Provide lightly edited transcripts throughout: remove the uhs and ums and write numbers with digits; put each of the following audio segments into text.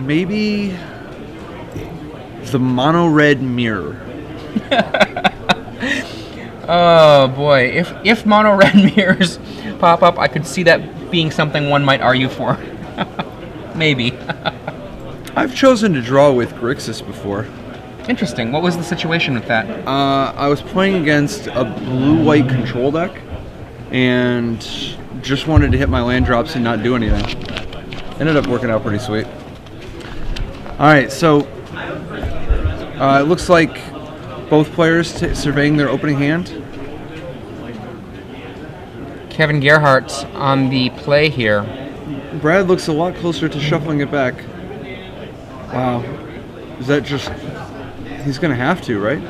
maybe the mono red mirror. Oh boy, if mono red mirrors pop up, I could see that being something one might argue for. Maybe. I've chosen to draw with Grixis before. Interesting. What was the situation with that? I was playing against a blue-white control deck, and just wanted to hit my land drops and not do anything. Ended up working out pretty sweet. Alright, so it looks like both players surveying their opening hand. Kevin Gerhart on the play here. Brad looks a lot closer to shuffling it back. Wow. Is that just... He's going to have to, right?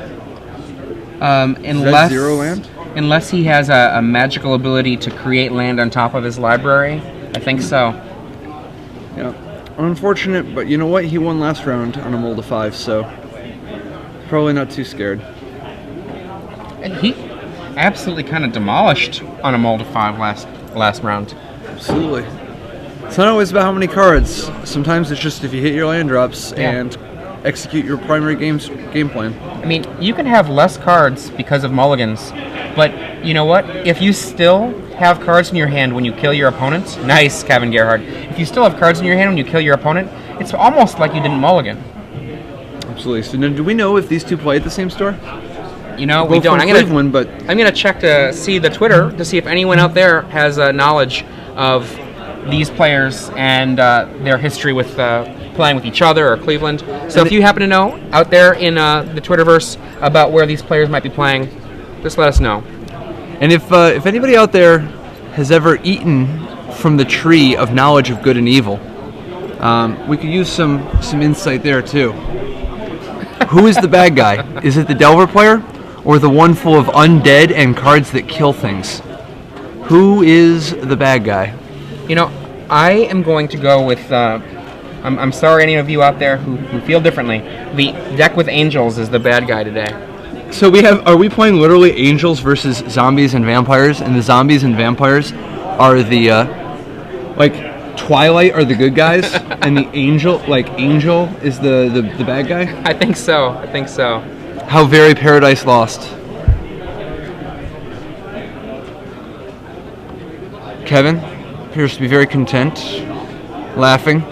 Unless, is that zero land? Unless he has a magical ability to create land on top of his library. I think so. Yeah. Unfortunate, but you know what? He won last round on a mold of 5, so probably not too scared. And he absolutely kind of demolished on a mold of 5 last round. Absolutely. It's not always about how many cards. Sometimes it's just if you hit your land drops and execute your primary game plan. I mean, you can have less cards because of mulligans, but you know what? If you still have cards in your hand when you kill your opponent, nice, Kevin Gerhart. If you still have cards in your hand when you kill your opponent, it's almost like you didn't mulligan. Absolutely. So now, do we know if these two play at the same store? You know, we don't. I'm gonna check to see the Twitter to see if anyone out there has knowledge of these players and their history with playing with each other or Cleveland. So if you happen to know out there in the Twitterverse about where these players might be playing, just let us know. And if anybody out there has ever eaten from the tree of knowledge of good and evil, we could use some insight there too. Who is the bad guy? Is it the Delver player or the one full of undead and cards that kill things? Who is the bad guy? You know, I am going to go with... I'm sorry any of you out there who feel differently. The deck with angels is the bad guy today. So are we playing literally angels versus zombies and vampires, and the zombies and vampires are the, Twilight are the good guys, and the angel is the bad guy? I think so. How very Paradise Lost. Kevin appears to be very content, laughing.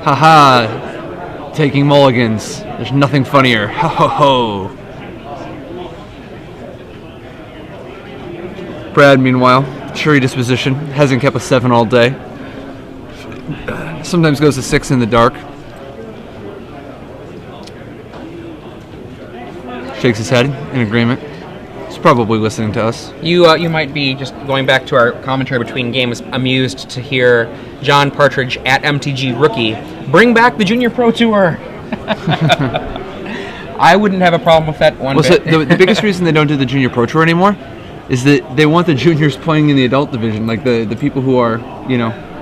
Haha, taking mulligans. There's nothing funnier. Ho ho ho. Brad, meanwhile, cheery disposition, hasn't kept a 7 all day. Sometimes goes to 6 in the dark. Shakes his head in agreement. He's probably listening to us. You might be just going back to our commentary between games, amused to hear John Partridge at MTG Rookie bring back the Junior Pro Tour. I wouldn't have a problem with that one bit. So the biggest reason they don't do the Junior Pro Tour anymore is that they want the juniors playing in the adult division, like the people who are,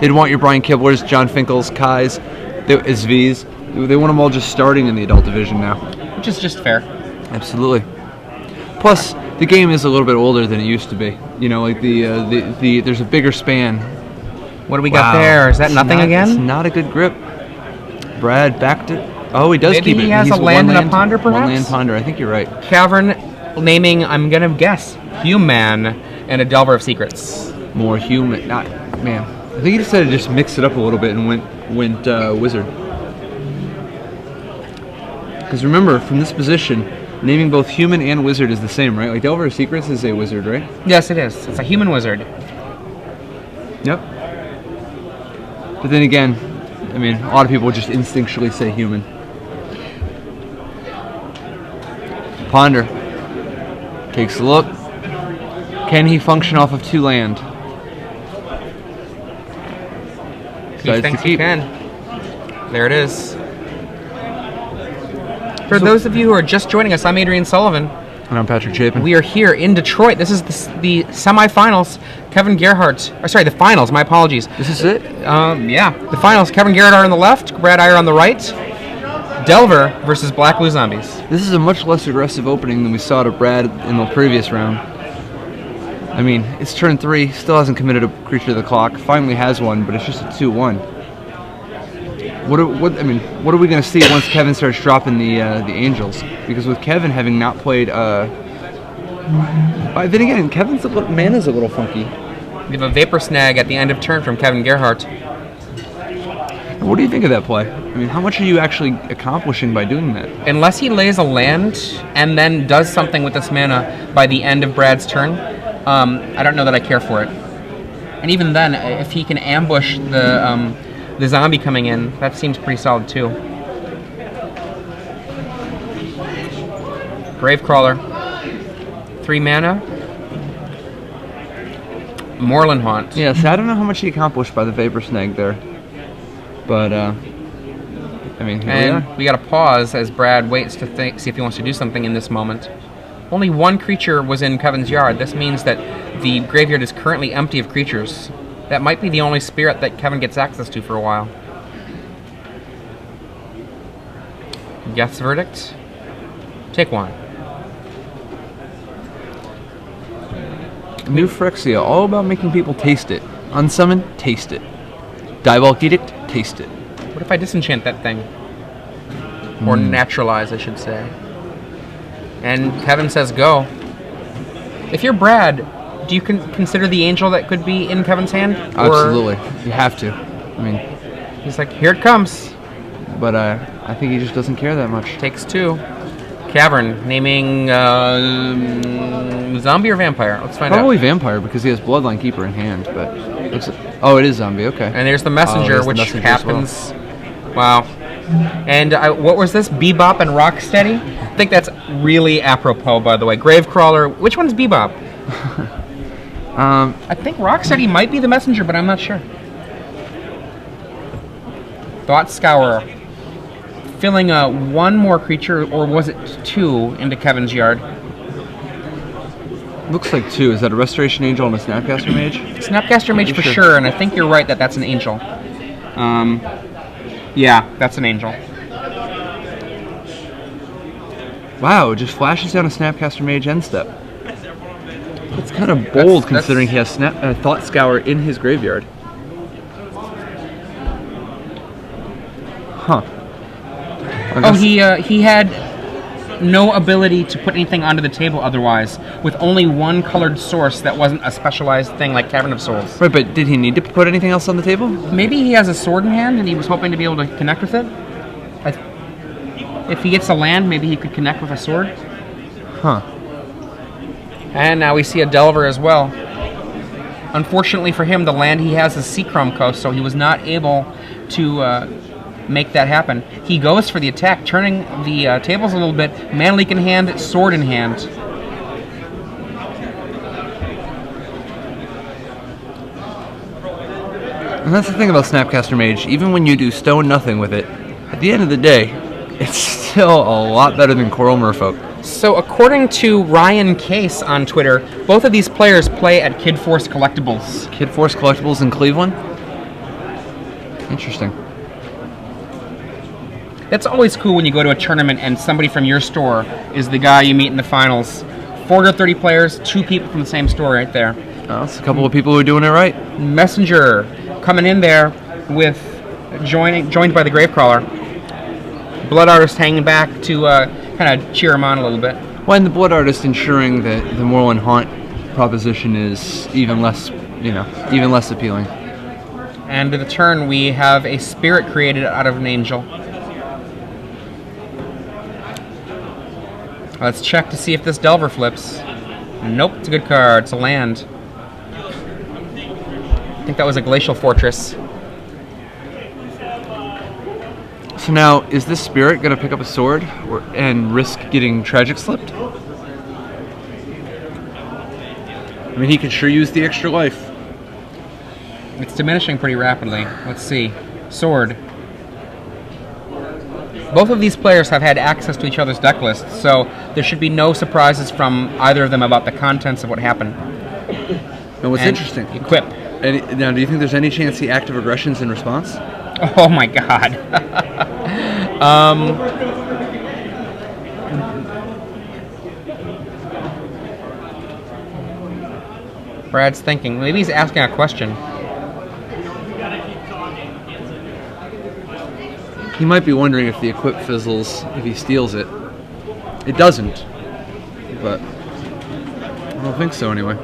they'd want your Brian Kiblers, John Finkels, Kais, SVs. They want them all just starting in the adult division now. Which is just fair. Absolutely. Plus, the game is a little bit older than it used to be. There's a bigger span. What do we got there? Is that nothing again? It's not a good grip. Brad back to... Oh, he does keep it. Maybe he has a land and a ponder, perhaps? One land ponder. I think you're right. Cavern naming, I'm going to guess, Human and a Delver of Secrets. More human. Man. I think he decided to just mix it up a little bit and went Wizard. Because remember, from this position, naming both Human and Wizard is the same, right? Like Delver of Secrets is a Wizard, right? Yes, it is. It's a Human Wizard. Yep. But then again, I mean, a lot of people just instinctually say Human. Ponder. Takes a look. Can he function off of 2 land? He thinks he can. There it is. For those of you who are just joining us, I'm Adrian Sullivan. And I'm Patrick Chapin. We are here in Detroit. This is the semifinals. Kevin Gerhart. The finals. My apologies. This is it? Yeah. The finals. Kevin Gerhart on the left, Brad Eier on the right. Delver versus Black Blue Zombies. This is a much less aggressive opening than we saw to Brad in the previous round. I mean, it's turn 3, still hasn't committed a creature to the clock. Finally has one, but it's just a 2-1. What I mean, what are we going to see once Kevin starts dropping the angels? Because with Kevin having not played, then again, Kevin's mana's a little funky. We have a Vapor Snag at the end of turn from Kevin Gerhart. What do you think of that play? I mean, how much are you actually accomplishing by doing that? Unless he lays a land and then does something with this mana by the end of Brad's turn, I don't know that I care for it. And even then, if he can ambush the zombie coming in, that seems pretty solid too. Gravecrawler. 3 mana. Moorland Haunt. Yeah, so I don't know how much he accomplished by the Vapor Snag there. But, I mean, here we got to pause as Brad waits to see if he wants to do something in this moment. Only 1 creature was in Kevin's yard. This means that the graveyard is currently empty of creatures. That might be the only spirit that Kevin gets access to for a while. Guess verdict? Take 1. New Phyrexia, all about making people taste it. Unsummon, taste it. Diabolic Edict, taste it. What if I disenchant that thing? Or naturalize, I should say. And Kevin says go. If you're Brad, do you consider the angel that could be in Kevin's hand? Absolutely. You have to. I mean, he's like, here it comes. But I think he just doesn't care that much. Takes 2. Cavern, naming zombie or vampire? Let's find out. Probably vampire because he has Bloodline Keeper in hand, but oh, it is zombie. Okay. And there's the messenger, which happens. Wow. And what was this? Bebop and Rocksteady? I think that's really apropos, by the way. Gravecrawler. Which one's Bebop? I think Rocksteady might be the messenger, but I'm not sure. Thought Scourer. Filling 1 more creature, or was it 2, into Kevin's yard? Looks like 2. Is that a Restoration Angel and a Snapcaster Mage? Snapcaster Mage for sure, and I think you're right that that's an angel. Yeah, that's an angel. Wow, it just flashes down a Snapcaster Mage end step. It's kind of bold considering he has Thought Scour in his graveyard. Huh. Oh, he had no ability to put anything onto the table otherwise, with only 1 colored source that wasn't a specialized thing like Cavern of Souls. Right, but did he need to put anything else on the table? Maybe he has a sword in hand and he was hoping to be able to connect with it. If he gets a land, maybe he could connect with a sword. Huh. And now we see a Delver as well. Unfortunately for him, the land he has is Seachrome Coast, so he was not able to make that happen. He goes for the attack, turning the tables a little bit. Mana Leak in hand, sword in hand. And that's the thing about Snapcaster Mage. Even when you do stone nothing with it, at the end of the day, it's still a lot better than Coral Merfolk. So according to Ryan Case on Twitter, both of these players play at Kid Force Collectibles. Kid Force Collectibles in Cleveland? Interesting. That's always cool when you go to a tournament and somebody from your store is the guy you meet in the finals. 4 to 30 players, 2 people from the same store right there. Oh, it's a couple of people who are doing it right. Messenger coming in there with joined by the Gravecrawler. Blood Artist hanging back to kind of cheer him on a little bit. Well, and the Blood Artist ensuring that the Moorland Haunt proposition is even less appealing. And to the turn, we have a spirit created out of an angel. Let's check to see if this Delver flips. Nope, it's a good card. It's a land. I think that was a Glacial Fortress. So now, is this spirit going to pick up a sword and risk getting Tragic Slipped? I mean, he could sure use the extra life. It's diminishing pretty rapidly. Let's see. Sword. Both of these players have had access to each other's deck lists, so there should be no surprises from either of them about the contents of what happened. Now, what's interesting? Equip. Now, do you think there's any chance he active aggressions in response? Oh my god. Brad's thinking. Maybe he's asking a question. He might be wondering if the equip fizzles if he steals it. It doesn't, but I don't think so anyway.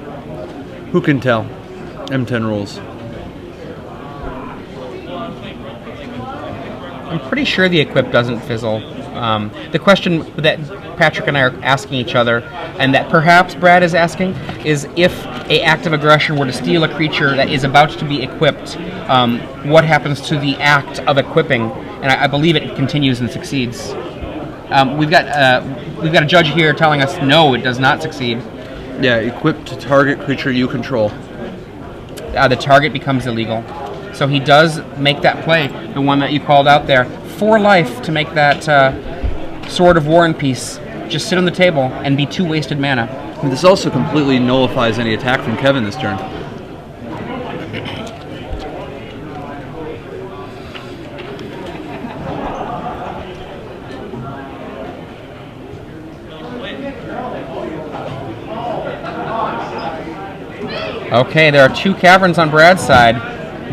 Who can tell? M10 rolls. I'm pretty sure the equip doesn't fizzle. The question that Patrick and I are asking each other, and that perhaps Brad is asking, is if an act of aggression were to steal a creature that is about to be equipped, what happens to the act of equipping? And I believe it continues and succeeds. We've got a judge here telling us no, it does not succeed. Yeah, equipped to target creature you control. The target becomes illegal. So he does make that play, the one that you called out there, for life to make that Sword of War and Peace just sit on the table and be 2 wasted mana. And this also completely nullifies any attack from Kevin this turn. Okay, there are 2 caverns on Brad's side.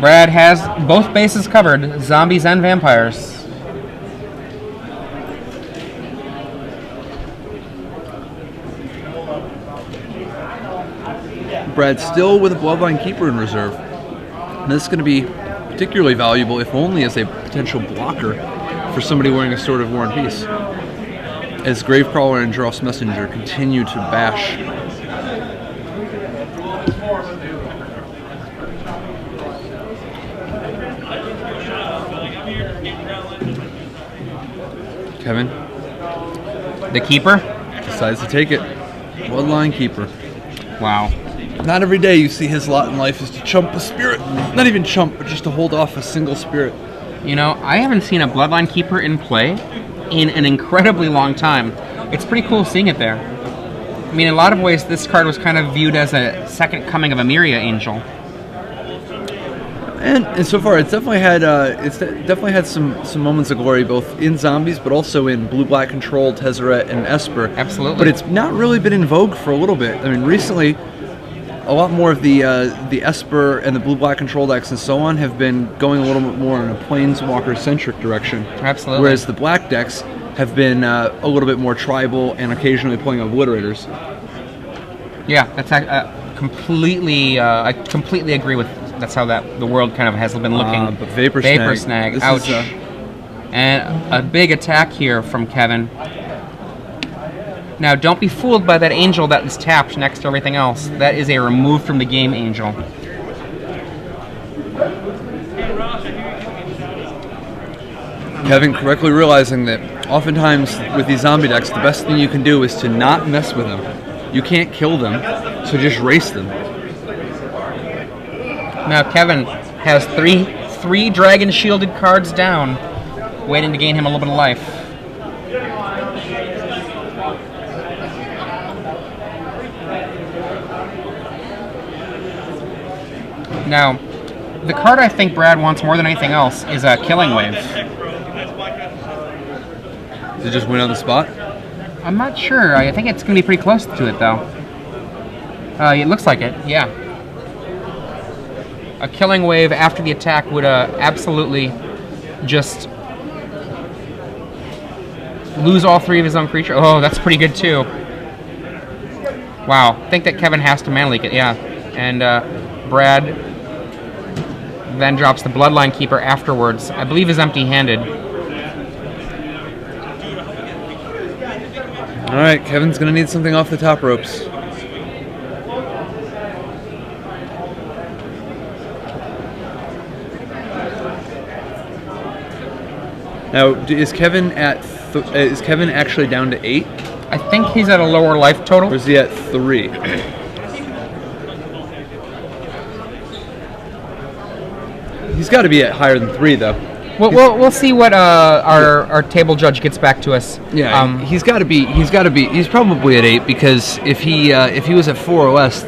Brad has both bases covered, zombies and vampires. Brad's still with a Bloodline Keeper in reserve. And this is going to be particularly valuable, if only as a potential blocker for somebody wearing a Sword of War and Peace. As Gravecrawler and Dross Messenger continue to bash. Kevin, The Keeper? decides to take it. Bloodline Keeper. Wow. Not every day you see his lot in life is to chump a spirit. Not even chump, but just to hold off a single spirit. You know, I haven't seen a Bloodline Keeper in play in an incredibly long time. It's pretty cool seeing it there. I mean, in a lot of ways, this card was kind of viewed as a second coming of a Myria Angel. And so far, it's definitely had some moments of glory, both in zombies, but also in blue-black control, Tezzeret, and Esper. Absolutely. But it's not really been in vogue for a little bit. I mean, recently, a lot more of the Esper and the blue-black control decks and so on have been going a little bit more in a Planeswalker-centric direction. Absolutely. Whereas the black decks have been a little bit more tribal and occasionally playing Obliterators. Yeah, that's completely. I completely agree with. That's how the world kind of has been looking. But Vapor Snag. This Ouch. is, and a big attack here from Kevin. Now, don't be fooled by that angel that is tapped next to everything else. That is a removed from the game angel. Kevin correctly realizing that oftentimes with these zombie decks, the best thing you can do is to not mess with them. You can't kill them, so just race them. Now Kevin has three dragon shielded cards down, waiting to gain him a little bit of life. Now, the card I think Brad wants more than anything else is a Killing Wave. Does it just win on the spot? I'm not sure. I think it's going to be pretty close to it, though. It looks like it, yeah. A Killing Wave after the attack would absolutely just lose all 3 of his own creatures. Oh, that's pretty good, too. Wow. I think that Kevin has to mana leak it, yeah. And Brad then drops the Bloodline Keeper afterwards. I believe is empty-handed. All right, Kevin's going to need something off the top ropes. Now, is Kevin actually down to 8? I think he's at a lower life total. Or is he at 3? He's got to be at higher than 3, though. We'll see what our table judge gets back to us. Yeah, he's got to be. He's probably at 8 because if he was at 4 OS,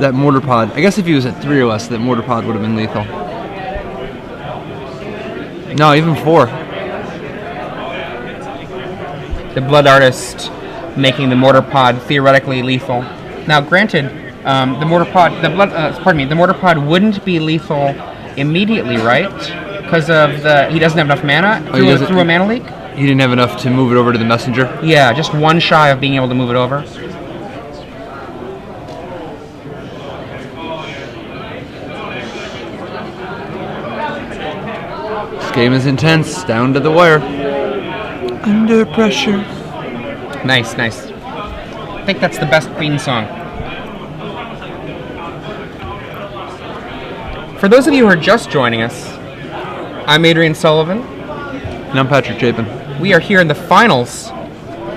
that Mortar Pod. I guess if he was at 3 OS, that Mortar Pod would have been lethal. No, even 4. The Blood Artist making the Mortar Pod theoretically lethal. Now, granted, the Mortar Pod wouldn't be lethal immediately, right? because of he doesn't have enough mana through a mana leak. He didn't have enough to move it over to the messenger? Yeah, just one shy of being able to move it over. This game is intense, down to the wire. Under pressure. Nice, nice. I think that's the best Queen song. For those of you who are just joining us, I'm Adrian Sullivan. And I'm Patrick Chapin. We are here in the finals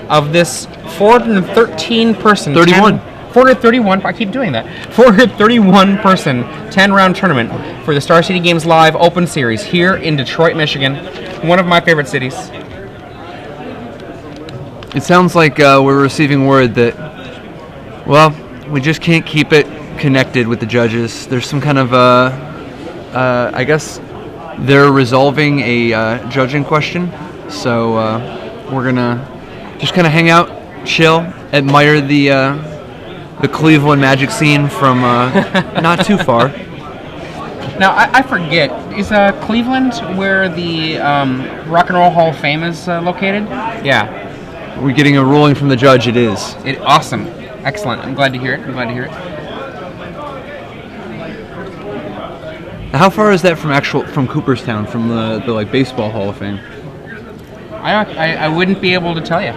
of this 413-person... 431, I keep doing that. 431-person, 10-round tournament for the Star City Games Live Open Series here in Detroit, Michigan. One of my favorite cities. It sounds like we're receiving word that, well, we just can't keep it connected with the judges. There's some kind of, I guess, they're resolving a judging question. So we're going to just kind of hang out, chill, admire the Cleveland Magic scene from not too far. Now, I forget, is Cleveland where the Rock and Roll Hall of Fame is located? Yeah. We're getting a ruling from the judge, it is. Awesome. Excellent. I'm glad to hear it. How far is that from Cooperstown, from the like baseball Hall of Fame? I wouldn't be able to tell you.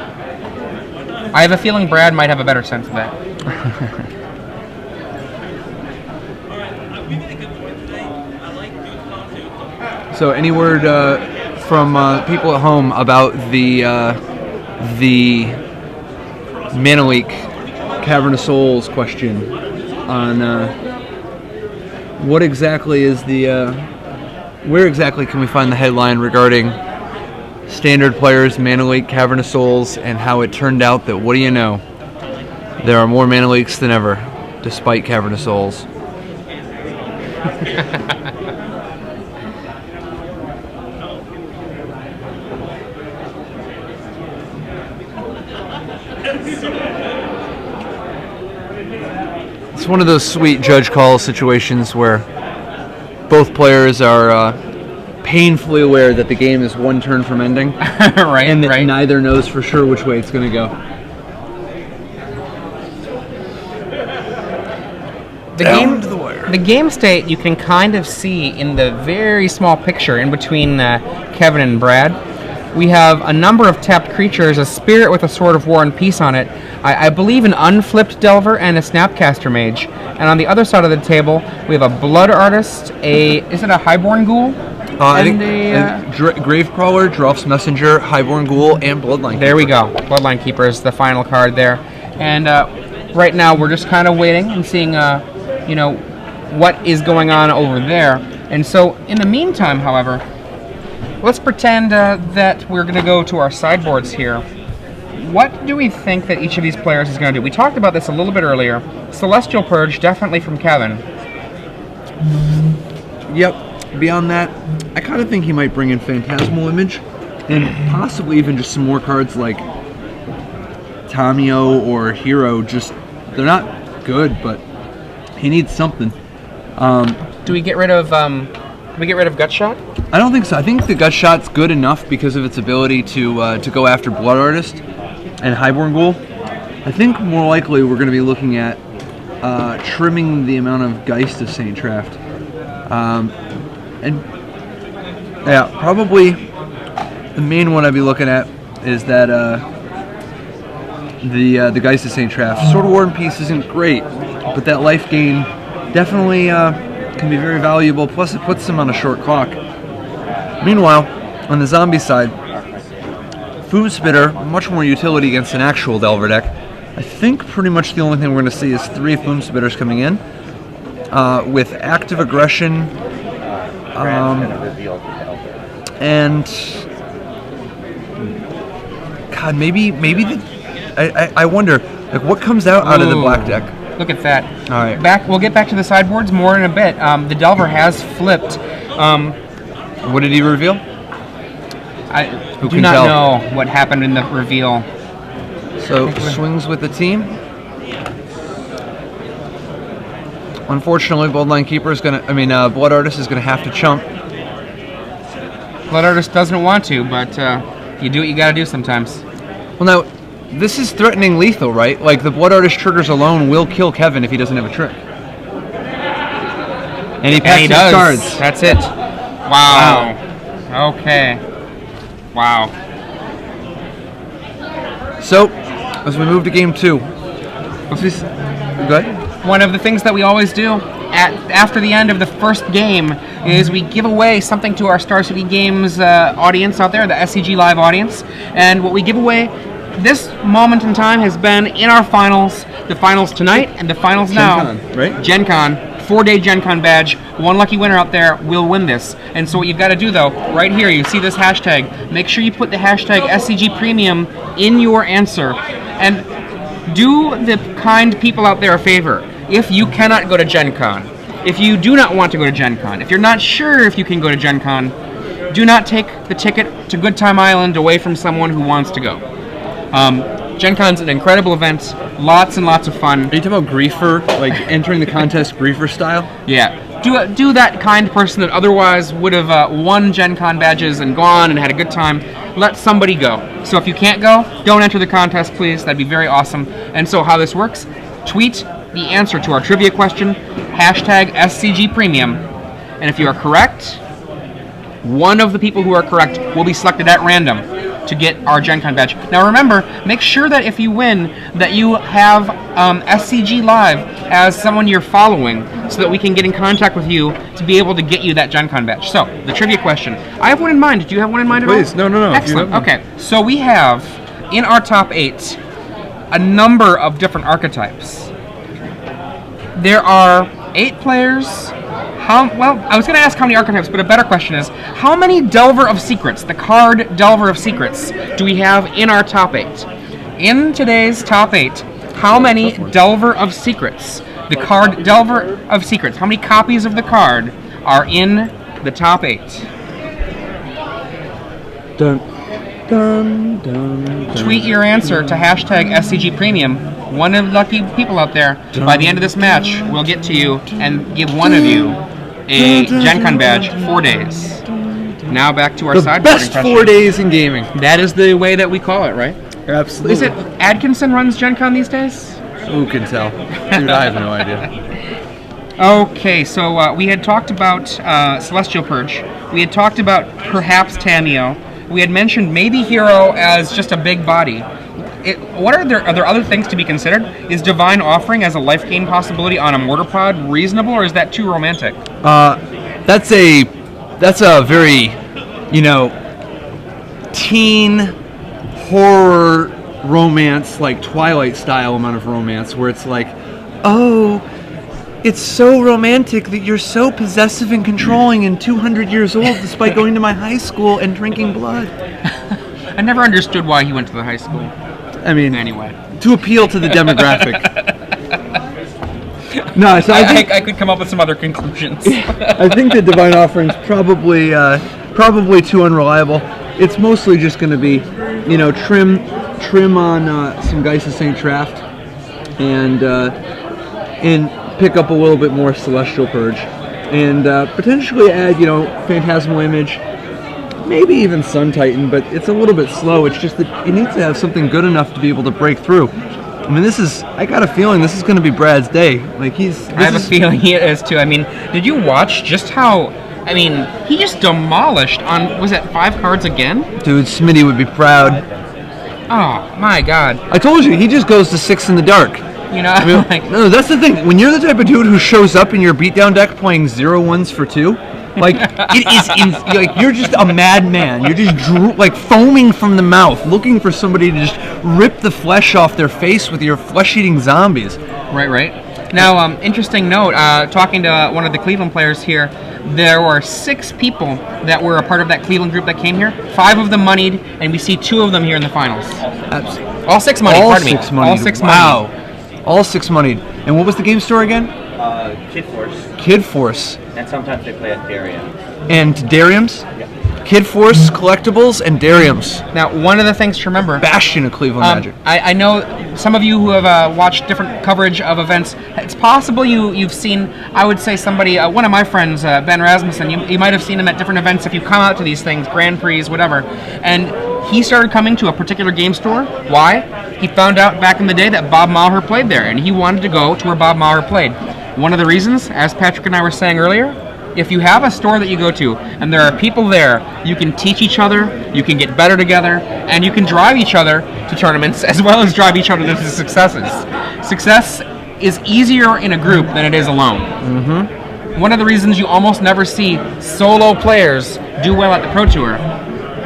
I have a feeling Brad might have a better sense of that. So, any word from people at home about the Mana Leak Cavern of Souls question on what exactly is where exactly can we find the headline regarding Standard players, Mana Leak, Cavern of Souls, and how it turned out that, what do you know, there are more Mana Leaks than ever, despite Cavern of Souls. It's one of those sweet judge call situations where both players are painfully aware that the game is one turn from ending, right? And that neither knows for sure which way it's going to go. The game state you can kind of see in the very small picture in between Kevin and Brad. We have a number of tapped creatures, a spirit with a Sword of War and Peace on it, I believe an unflipped Delver, and a Snapcaster Mage. And on the other side of the table, we have a Blood Artist, is it a Highborn Ghoul? I think Gravecrawler, Droff's Messenger, Highborn Ghoul, and Bloodline Keeper. There we go. Bloodline Keeper is the final card there. And right now we're just kind of waiting and seeing, what is going on over there. And so in the meantime, however, let's pretend that we're going to go to our sideboards here. What do we think that each of these players is going to do? We talked about this a little bit earlier. Celestial Purge, definitely from Kevin. Yep. Beyond that, I kind of think he might bring in Phantasmal Image, and possibly even just some more cards like Tamio or Hero. Just, they're not good, but he needs something. Do we get rid of Gutshot? I don't think so. I think the Gutshot's good enough because of its ability to go after Blood Artist and Highborn Ghoul. I think more likely we're going to be looking at trimming the amount of Geist of Saint Traft. And yeah, probably the main one I'd be looking at is that the Geist of Saint Traft. Sword of War and Peace isn't great, but that life gain definitely can be very valuable. Plus, it puts them on a short clock. Meanwhile, on the zombie side, Food Spitter, much more utility against an actual Delver deck. I think pretty much the only thing we're going to see is 3 Food Spitters coming in with Active Aggression. And God, maybe I wonder, like, what comes out of the black deck. Look at that. All right. We'll get back to the sideboards more in a bit. The Delver has flipped. What did he reveal? I do not know what happened in the reveal. So swings with the team. Unfortunately, Bloodline Keeper is Blood Artist is gonna have to chump. Blood Artist doesn't want to, but you do what you gotta do sometimes. Well, now, this is threatening lethal, right? Like, the Blood Artist triggers alone will kill Kevin if he doesn't have a trick. And he packs his cards. That's it. Wow. Okay. Wow. So, as we move to game 2, go ahead. One of the things that we always do after the end of the first game is we give away something to our Star City Games audience out there, the SCG Live audience. And what we give away this moment in time has been in our finals, the finals tonight and the finals now. Gen Con, right? Gen Con, 4-day Gen Con badge. One lucky winner out there will win this. And so what you've got to do, though, right here, you see this hashtag. Make sure you put the hashtag SCG Premium in your answer. And do the kind people out there a favor. If you cannot go to Gen Con, if you do not want to go to Gen Con, if you're not sure if you can go to Gen Con, do not take the ticket to Good Time Island away from someone who wants to go. Gen Con's an incredible event, lots and lots of fun. Are you talking about griefer, like entering the contest griefer style? Yeah. Do that kind person that otherwise would have won Gen Con badges and gone and had a good time. Let somebody go. So if you can't go, don't enter the contest, please. That'd be very awesome. And so how this works, tweet the answer to our trivia question, hashtag SCG Premium. And if you are correct, one of the people who are correct will be selected at random to get our Gen Con badge. Now remember, make sure that if you win, that you have SCG Live as someone you're following so that we can get in contact with you to be able to get you that Gen Con badge. So, the trivia question. I have one in mind. Do you have one in mind at all? Please, no. Excellent. Okay, so we have, in our top 8, a number of different archetypes. There are 8 players. Well, I was going to ask how many archetypes, but a better question is, how many Delver of Secrets, the card Delver of Secrets, do we have in our top 8? In today's top 8, how many Delver of Secrets, the card Delver of Secrets, how many copies of the card are in the top 8? Dun, dun, dun, dun. Tweet your answer to hashtag SCG Premium. One of the lucky people out there, by the end of this match, will get to you and give one of you a Gen Con badge, 4 days. Now back to our sideboarding best question. 4 days in gaming. That is the way that we call it, right? Absolutely. Is it Atkinson runs Gen Con these days? Who can tell? Dude, I have no idea. Okay, so we had talked about Celestial Purge. We had talked about perhaps Tameo. We had mentioned maybe Hero as just a big body. Are there other things to be considered? Is Divine Offering as a life gain possibility on a mortar pod reasonable, or is that too romantic? That's a very, teen horror romance, like Twilight style amount of romance, where it's like, oh, it's so romantic that you're so possessive and controlling and 200 years old despite going to my high school and drinking blood. I never understood why he went to the high school. I mean, anyway, to appeal to the demographic. No, so I think I could come up with some other conclusions. I think the Divine Offering's probably too unreliable. It's mostly just going to be, trim on some Geist of St. Traft, and pick up a little bit more Celestial Purge, and potentially add, Phantasmal Image. Maybe even Sun Titan, but it's a little bit slow. It's just that you need to have something good enough to be able to break through. I mean, I got a feeling this is going to be Brad's day. Like, I have a feeling he is too. I mean, did you watch just how, he just demolished on, was it 5 cards again? Dude, Smitty would be proud. Oh, my God. I told you, he just goes to 6 in the dark. No, that's the thing. When you're the type of dude who shows up in your beatdown deck playing 0-1s for 2, like, you're just a madman. You're just foaming from the mouth, looking for somebody to just rip the flesh off their face with your flesh-eating zombies. Right. Now, interesting note, talking to one of the Cleveland players here, there were 6 people that were a part of that Cleveland group that came here. 5 of them moneyed, and we see 2 of them here in the finals. All 6 moneyed, All pardon me. 6 moneyed. All 6 wow. moneyed. All 6 moneyed. And what was the game store again? Kid Force. Kid Force. And sometimes they play at Darium. And Darium's? Yeah. Kid Force Collectibles and Darium's. Now, one of the things to remember... Bastion of Cleveland Magic. I know some of you who have watched different coverage of events, it's possible you've seen, I would say somebody, one of my friends, Ben Rasmussen, you might have seen him at different events if you come out to these things, Grand Prix, whatever, and he started coming to a particular game store. Why? He found out back in the day that Bob Maher played there, and he wanted to go to where Bob Maher played. One of the reasons, as Patrick and I were saying earlier, if you have a store that you go to and there are people there, you can teach each other, you can get better together, and you can drive each other to tournaments as well as drive each other to successes. Success is easier in a group than it is alone. Mm-hmm. One of the reasons you almost never see solo players do well at the Pro Tour.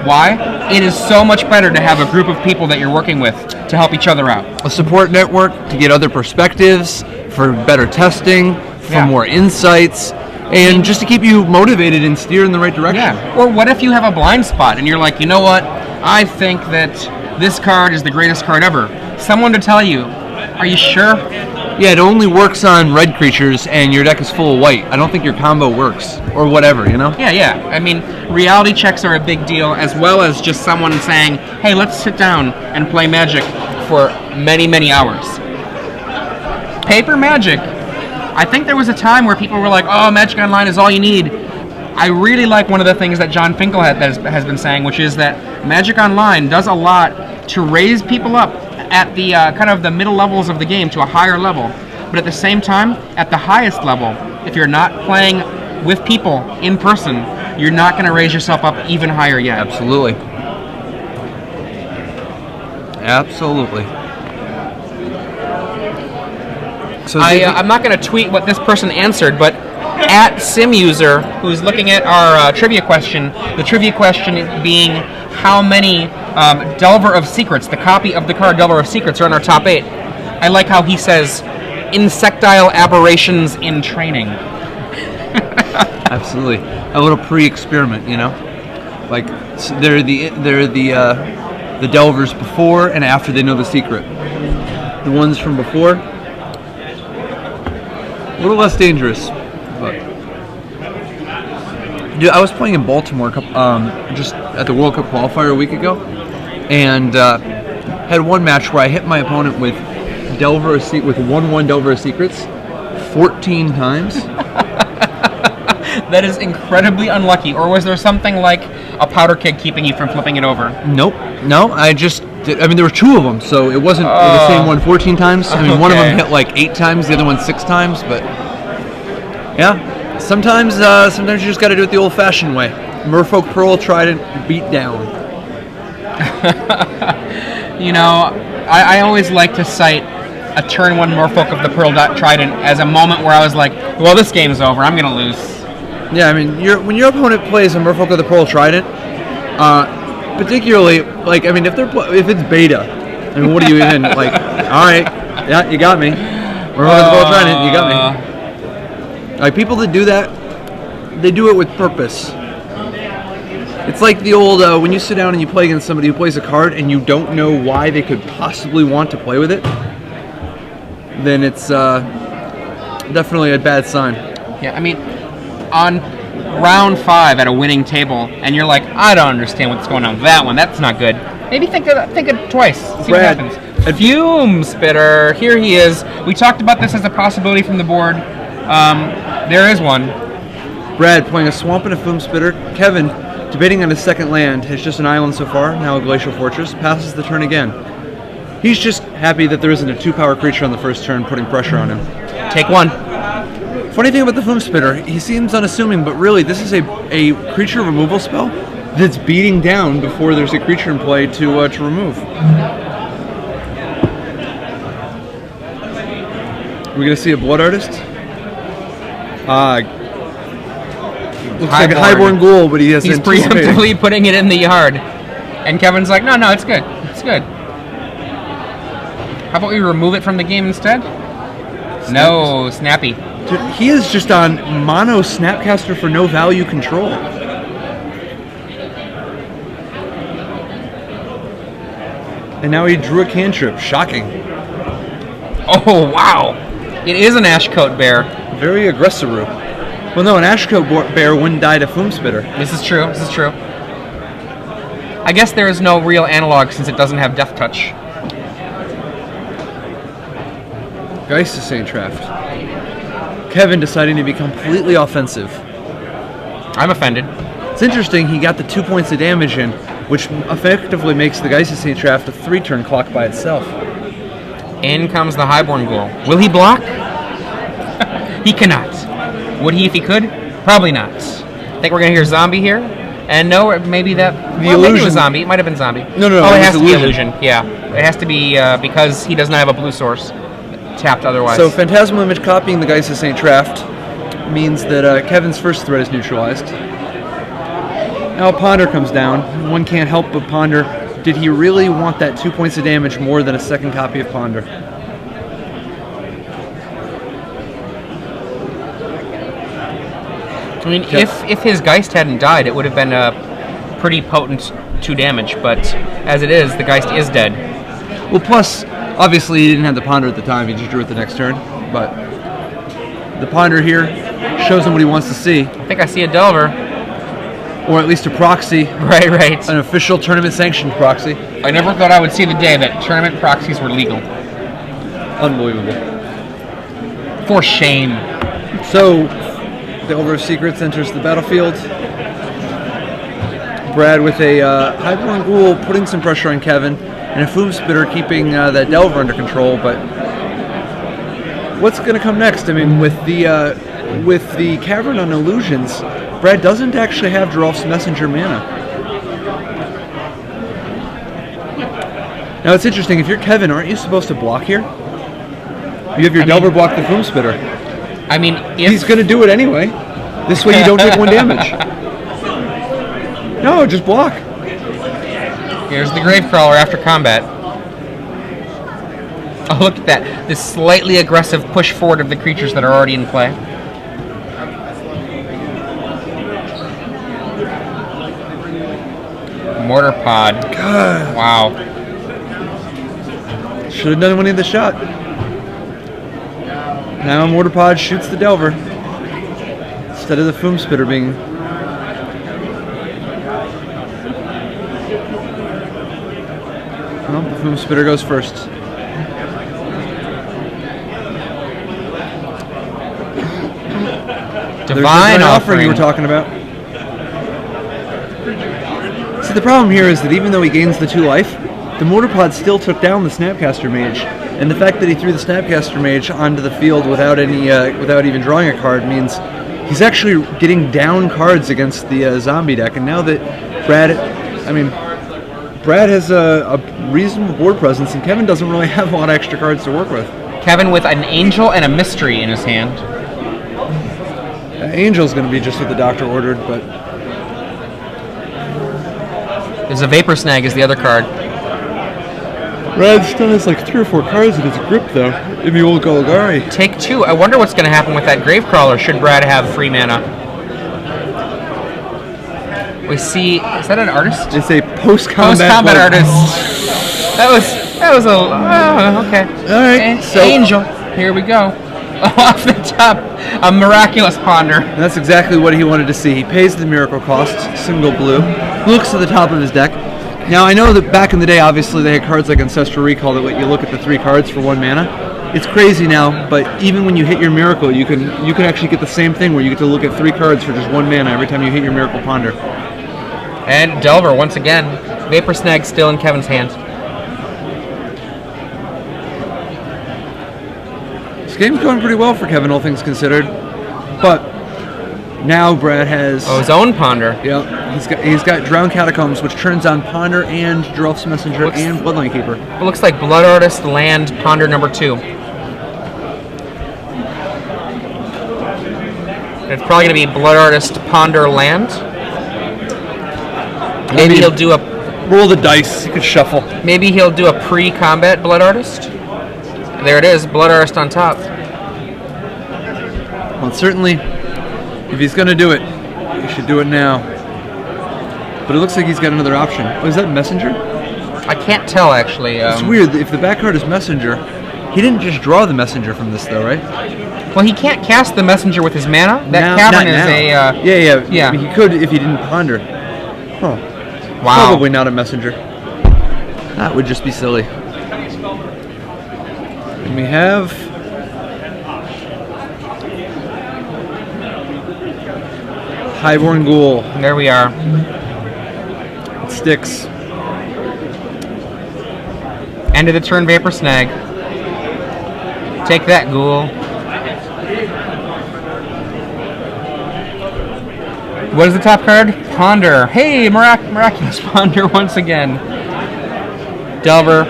Why? It is so much better to have a group of people that you're working with to help each other out. A support network to get other perspectives, for better testing, for more insights, and just to keep you motivated and steer in the right direction. Yeah. Or what if you have a blind spot and you're like, you know what? I think that this card is the greatest card ever. Someone to tell you, are you sure? Yeah, it only works on red creatures and your deck is full of white. I don't think your combo works, or whatever, you know? Yeah. I mean, reality checks are a big deal, as well as just someone saying, hey, let's sit down and play Magic for many, many hours. Paper Magic. I think there was a time where people were like, oh, Magic Online is all you need. I really like one of the things that John Finkel has been saying, which is that Magic Online does a lot to raise people up at the kind of the middle levels of the game to a higher level. But at the same time, at the highest level, if you're not playing with people in person, you're not going to raise yourself up even higher yet. Absolutely. So I'm not going to tweet what this person answered, but at SimUser, who's looking at our trivia question, the trivia question being how many Delver of Secrets, the copy of the card Delver of Secrets, are in our top 8. I like how he says, insectile aberrations in training. Absolutely. A little pre-experiment, you know? Like, they're the Delvers before and after they know the secret. The ones from before, a little less dangerous, but dude, I was playing in Baltimore just at the World Cup qualifier a week ago, and had one match where I hit my opponent with 1/1 Delver of Secrets 14 times. That is incredibly unlucky. Or was there something like a powder keg keeping you from flipping it over? Nope. No, there were 2 of them, so it wasn't the same one 14 times. I mean, one of them hit like 8 times, the other one 6 times, but yeah. Sometimes you just got to do it the old-fashioned way. Merfolk Pearl Trident beat down. You know, I always like to cite a turn 1 Merfolk of the Pearl Trident as a moment where I was like, well, this game's over. I'm going to lose. Yeah, I mean, when your opponent plays a Merfolk of the Pearl Trident, particularly, like, I mean, if it's beta, I mean, what do you even, like, all right, yeah, you got me. Merfolk of the Pearl Trident, you got me. Like, people that do that, they do it with purpose. It's like the old, when you sit down and you play against somebody who plays a card and you don't know why they could possibly want to play with it, then it's definitely a bad sign. Yeah, I mean, on round 5 at a winning table, and you're like, I don't understand what's going on with that one. That's not good. Maybe think it twice. See Brad, what happens. A Fume Spitter. Here he is. We talked about this as a possibility from the board. There is one. Brad playing a Swamp and a Fume Spitter. Kevin, debating on his second land, has just an island so far, now a Glacial Fortress, passes the turn again. He's just happy that there isn't a 2-power creature on the first turn putting pressure on him. Take one. Funny thing about the Fume Spitter, he seems unassuming, but really this is a creature removal spell that's beating down before there's a creature in play to remove. Are we going to see a Blood Artist? Looks like a Highborn Ghoul, but he's preemptively putting it in the yard. And Kevin's like, no, it's good. It's good. How about we remove it from the game instead? No, Snappy. Dude, he is just on mono Snapcaster for no value control. And now he drew a cantrip. Shocking. Oh, wow. It is an Ashcoat Bear. Very aggressive. Well, no, an Ashcoat Bear wouldn't die to Fume Spitter. This is true. I guess there is no real analog since it doesn't have Death Touch. Geisteseintracht. Kevin deciding to be completely offensive. I'm offended. It's interesting, he got the 2 points of damage in, which effectively makes the Geisteseintracht a 3-turn clock by itself. In comes the Highborn Ghoul. Will he block? He cannot. Would he if he could? Probably not. I think we're going to hear Zombie here. And no, maybe that... Well, maybe it was Zombie. It might have been Zombie. No. Oh, it has to be Illusion. Yeah. It has to be because he does not have a blue source tapped otherwise. So Phantasmal Image copying the Geisteseintracht means that Kevin's first threat is neutralized. Now Ponder comes down. One can't help but ponder, did he really want that 2 points of damage more than a second copy of Ponder? I mean, if his Geist hadn't died, it would have been a pretty potent 2 damage, but as it is, the Geist is dead. Well, plus, obviously he didn't have the Ponder at the time, he just drew it the next turn, but the Ponder here shows him what he wants to see. I think I see a Delver. Or at least a proxy. Right. An official tournament-sanctioned proxy. I never thought I would see the day that tournament proxies were legal. Unbelievable. For shame. So, Delver of Secrets enters the battlefield. Brad with a Highborn Ghoul putting some pressure on Kevin, and a Foom Spitter keeping that Delver under control, but what's going to come next? I mean, with the Cavern on Illusions, Brad doesn't actually have Gerhalt's Messenger mana. Now it's interesting, if you're Kevin, aren't you supposed to block here? You have your Delver block the Foom Spitter. I mean, he's going to do it anyway. This way you don't take 1 damage. No, just block. Here's the Gravecrawler after combat. Oh, look at that. This slightly aggressive push forward of the creatures that are already in play. Mortar Pod. God. Wow. Should have done it when he had the shot. Now Mortar Pod shoots the Delver instead of the Foom Spitter being... Well, the Foom Spitter goes first. Divine Offering you were talking about. See, the problem here is that even though he gains the 2 life, the Mortar Pod still took down the Snapcaster Mage, and the fact that he threw the Snapcaster Mage onto the field without even drawing a card means he's actually getting down cards against the zombie deck. And now that Brad has a reasonable board presence, and Kevin doesn't really have a lot of extra cards to work with. Kevin with an Angel and a Mystery in his hand. Angel's going to be just what the doctor ordered, but... There's a Vapor Snag is the other card. Brad still has like 3 or 4 cards in his grip, though, in the old Golgari. Take 2. I wonder what's going to happen with that Gravecrawler should Brad have free mana. We see... Is that an artist? It's a post-combat artist. That was a... okay. Alright, so... Angel. Here we go. Off the top, a Miraculous Ponder. And that's exactly what he wanted to see. He pays the miracle cost, single blue, looks at the top of his deck. Now, I know that back in the day, obviously, they had cards like Ancestral Recall that let you look at the 3 cards for 1 mana. It's crazy now, but even when you hit your miracle, you can actually get the same thing where you get to look at 3 cards for just 1 mana every time you hit your Miracle Ponder. And Delver, once again, Vapor Snag still in Kevin's hand. This game's going pretty well for Kevin, all things considered. But now Brad has... his own Ponder. Yeah, he's got Drowned Catacombs, which turns on Ponder and Gerhalt's Messenger and Bloodline Keeper. It looks like Blood Artist, Land, Ponder number 2. It's probably going to be Blood Artist, Ponder, Land. Maybe he'll do a... Roll the dice, you could shuffle. Maybe he'll do a pre-combat Blood Artist. There it is, Blood Artist on top. Well, certainly, if he's going to do it, he should do it now. But it looks like he's got another option. Oh, is that Messenger? I can't tell, actually. It's weird. If the back card is Messenger, he didn't just draw the Messenger from this, though, right? Well, he can't cast the Messenger with his mana. That Cavern is a... Yeah. He could if he didn't Ponder. Huh. Wow. Probably not a messenger. That would just be silly. And we have Highborn Ghoul. There we are. It sticks. End of the turn, Vapor Snag. Take that, Ghoul. What is the top card? Ponder. Hey, Miraculous Ponder once again. Delver.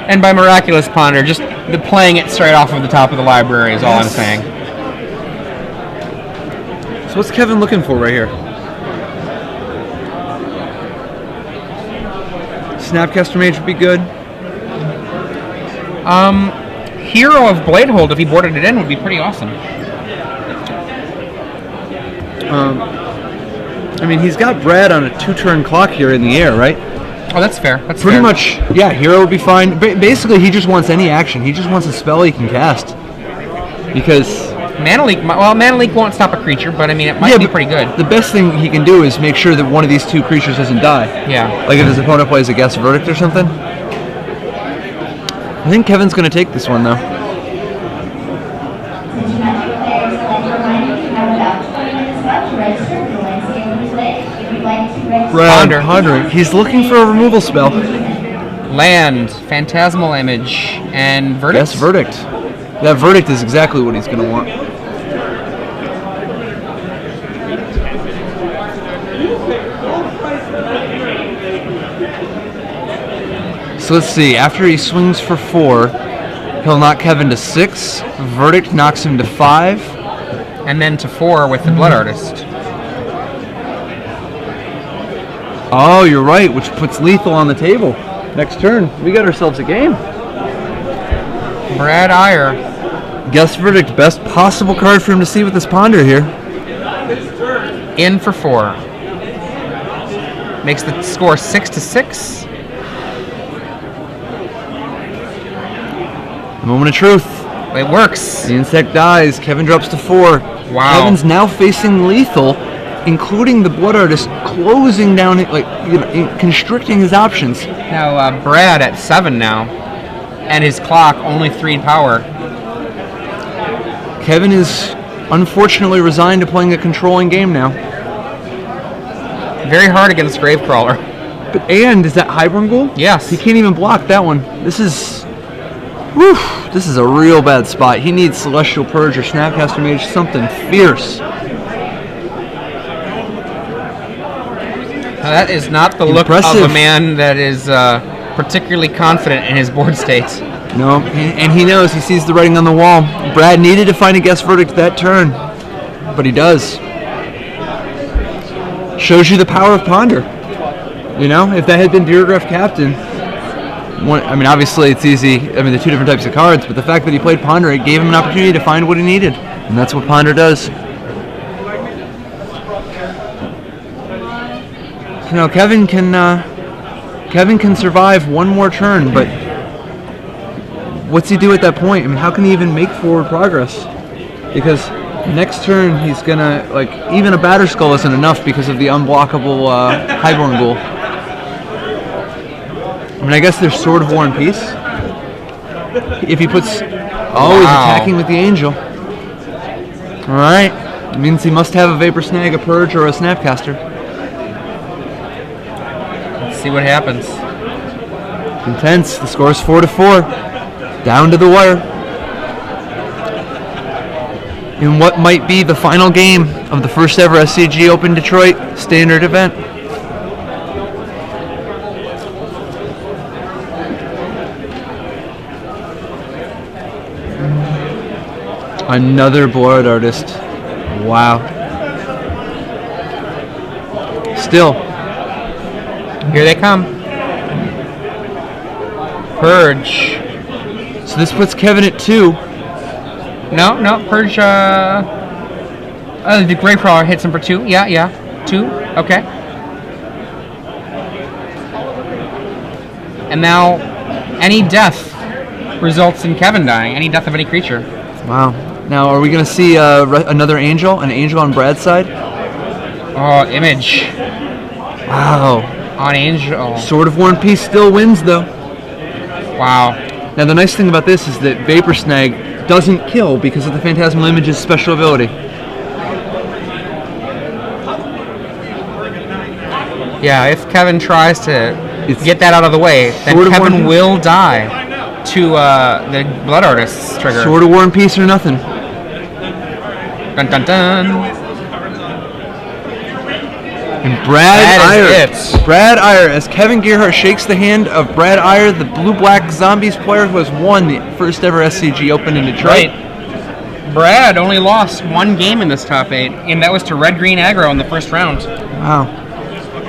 And by Miraculous Ponder, just the playing it straight off of the top of the library is all I'm saying. So what's Kevin looking for right here? Snapcaster Mage would be good. Hero of Bladehold, if he boarded it in, would be pretty awesome. I mean, he's got Brad on a 2-turn clock here in the air, right? Oh, that's fair. That's pretty fair. much. Yeah, Hero would be fine. Basically, he just wants any action. He just wants a spell he can cast. Because Mana Leak. Well, Mana Leak won't stop a creature, but I mean, it might be pretty good. The best thing he can do is make sure that one of these 2 creatures doesn't die. Yeah. Like if his opponent plays a Guess Verdict or something. I think Kevin's going to take this one, though. Brad pondering. He's looking for a removal spell. Land, Phantasmal Image, and Verdict. Guess Verdict. That Verdict is exactly what he's going to want. So let's see. After he swings for 4, he'll knock Kevin to 6. Verdict knocks him to 5. And then to 4 with the Blood Artist. Oh, you're right, which puts lethal on the table. Next turn, we got ourselves a game. Brad Eier. Guess Verdict, best possible card for him to see with this Ponder here. In for 4. Makes the score 6-6. Moment of truth. It works. The insect dies. Kevin drops to 4. Wow. Kevin's now facing lethal, including the Blood Artist closing down, constricting his options. Now Brad at 7 now, and his clock only 3 power. Kevin is unfortunately resigned to playing a controlling game now. Very hard against Gravecrawler. And is that Highborn Ghoul? Yes. He can't even block that one. This is a real bad spot. He needs Celestial Purge or Snapcaster Mage, something fierce. That is not the look of a man that is particularly confident in his board state. No, and he knows, he sees the writing on the wall. Brad needed to find a Guess Verdict that turn, but he does. Shows you the power of Ponder. You know, if that had been Bureaugraph Captain, obviously it's easy. I mean, the 2 different types of cards, but the fact that he played Ponder, it gave him an opportunity to find what he needed, and that's what Ponder does. You know, Kevin can survive one more turn, but what's he do at that point? I mean, how can he even make forward progress? Because next turn he's gonna, even a Batter Skull isn't enough because of the unblockable Highborn Ghoul. I mean, I guess there's Sword of War and Peace. If he puts... Oh, he's attacking with the Angel. Alright. It means he must have a Vapor Snag, a Purge, or a Snapcaster. Let's see what happens. Intense. The score is 4-4. Down to the wire. In what might be the final game of the first ever SCG Open Detroit Standard event. Another Blood Artist. Wow. Still. Here they come. Purge. So this puts Kevin at 2. No, Purge, the Gravecrawler hits him for 2. Yeah. 2, okay. And now, any death results in Kevin dying. Any death of any creature. Wow. Now, are we going to see another Angel? An Angel on Brad's side? Oh, Image. Wow. On Angel. Sword of War and Peace still wins, though. Wow. Now, the nice thing about this is that Vapor Snag doesn't kill because of the Phantasmal Image's special ability. Yeah, if Kevin tries to get that out of the way, then Kevin will die to the Blood Artist's trigger. Sword of War and Peace or nothing. Dun dun dun. And Brad Eier, as Kevin Gerhart shakes the hand of Brad Eier, the Blue-Black Zombies player who has won the first ever SCG Open in Detroit. Right. Brad only lost one game in this top 8, and that was to Red Green Aggro in the first round. Wow.